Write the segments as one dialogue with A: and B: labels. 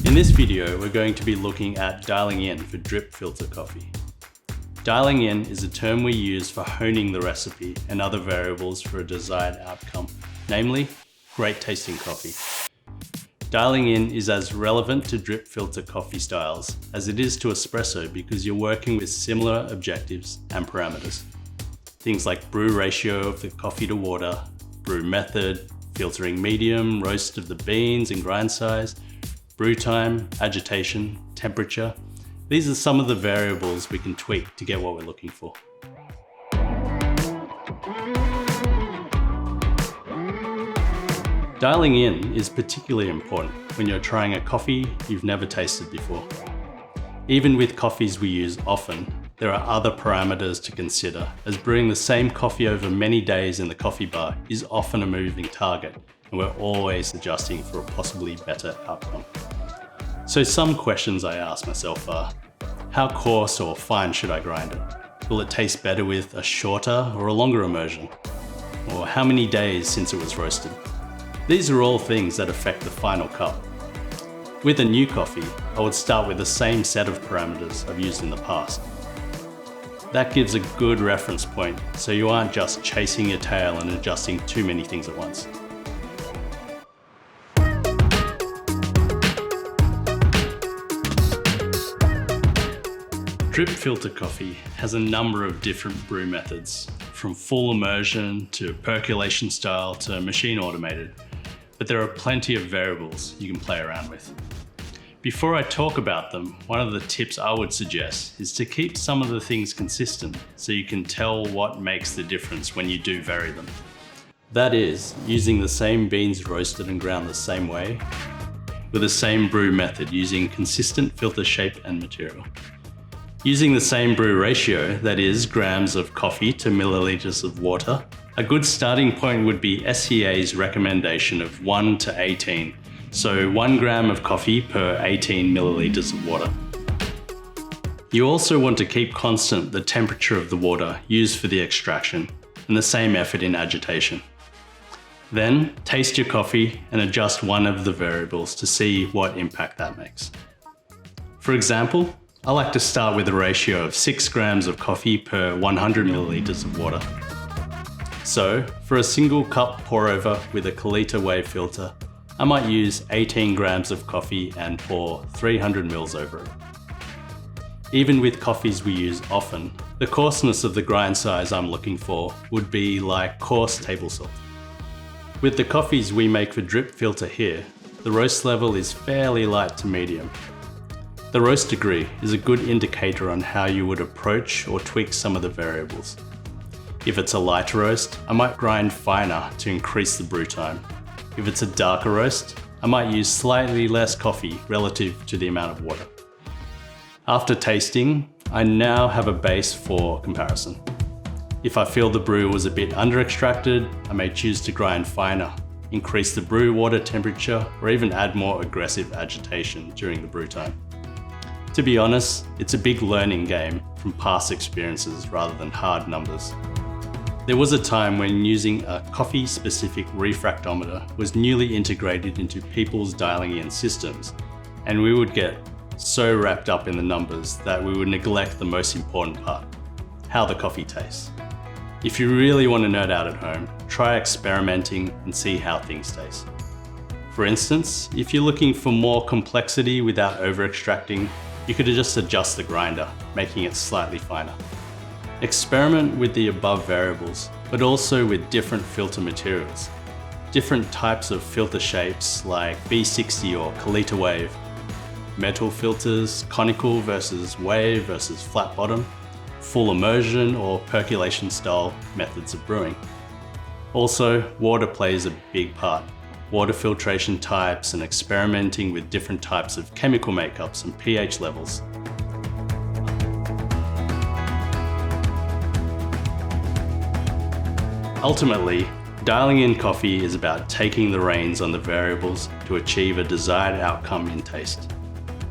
A: In this video, we're going to be looking at dialing in for drip filter coffee. Dialing in is a term we use for honing the recipe and other variables for a desired outcome, namely, great tasting coffee. Dialing in is as relevant to drip filter coffee styles as it is to espresso because you're working with similar objectives and parameters. Things like brew ratio of the coffee to water, brew method, filtering medium, roast of the beans and grind size, brew time, agitation, temperature. These are some of the variables we can tweak to get what we're looking for. Dialing in is particularly important when you're trying a coffee you've never tasted before. Even with coffees we use often, there are other parameters to consider, as brewing the same coffee over many days in the coffee bar is often a moving target, and we're always adjusting for a possibly better outcome. So some questions I ask myself are, how coarse or fine should I grind it? Will it taste better with a shorter or a longer immersion? Or how many days since it was roasted? These are all things that affect the final cup. With a new coffee, I would start with the same set of parameters I've used in the past. That gives a good reference point, so you aren't just chasing your tail and adjusting too many things at once. Drip filter coffee has a number of different brew methods, from full immersion to percolation style to machine automated. But there are plenty of variables you can play around with. Before I talk about them, one of the tips I would suggest is to keep some of the things consistent so you can tell what makes the difference when you do vary them. That is, using the same beans roasted and ground the same way, with the same brew method using consistent filter shape and material. Using the same brew ratio, that is, grams of coffee to milliliters of water, a good starting point would be SCA's recommendation of 1 to 18, so 1 gram of coffee per 18 milliliters of water. You also want to keep constant the temperature of the water used for the extraction, and the same effort in agitation. Then, taste your coffee and adjust one of the variables to see what impact that makes. For example, I like to start with a ratio of 6 grams of coffee per 100 milliliters of water. So, for a single cup pour over with a Kalita wave filter, I might use 18 grams of coffee and pour 300 mils over it. Even with coffees we use often, the coarseness of the grind size I'm looking for would be like coarse table salt. With the coffees we make for drip filter here, the roast level is fairly light to medium. The roast degree is a good indicator on how you would approach or tweak some of the variables. If it's a light roast, I might grind finer to increase the brew time. If it's a darker roast, I might use slightly less coffee relative to the amount of water. After tasting, I now have a base for comparison. If I feel the brew was a bit under-extracted, I may choose to grind finer, increase the brew water temperature, or even add more aggressive agitation during the brew time. To be honest, it's a big learning game from past experiences rather than hard numbers. There was a time when using a coffee-specific refractometer was newly integrated into people's dialing in systems, and we would get so wrapped up in the numbers that we would neglect the most important part, how the coffee tastes. If you really want to nerd out at home, try experimenting and see how things taste. For instance, if you're looking for more complexity without over-extracting, you could just adjust the grinder, making it slightly finer. Experiment with the above variables, but also with different filter materials. Different types of filter shapes like B60 or Kalita wave, metal filters, conical versus wave versus flat bottom, full immersion or percolation style methods of brewing. Also, water plays a big part. Water filtration types and experimenting with different types of chemical makeups and pH levels. Ultimately, dialing in coffee is about taking the reins on the variables to achieve a desired outcome in taste.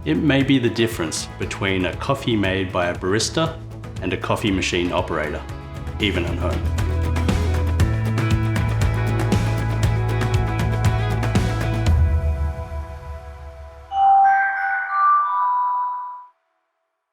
A: It may be the difference between a coffee made by a barista and a coffee machine operator, even at home.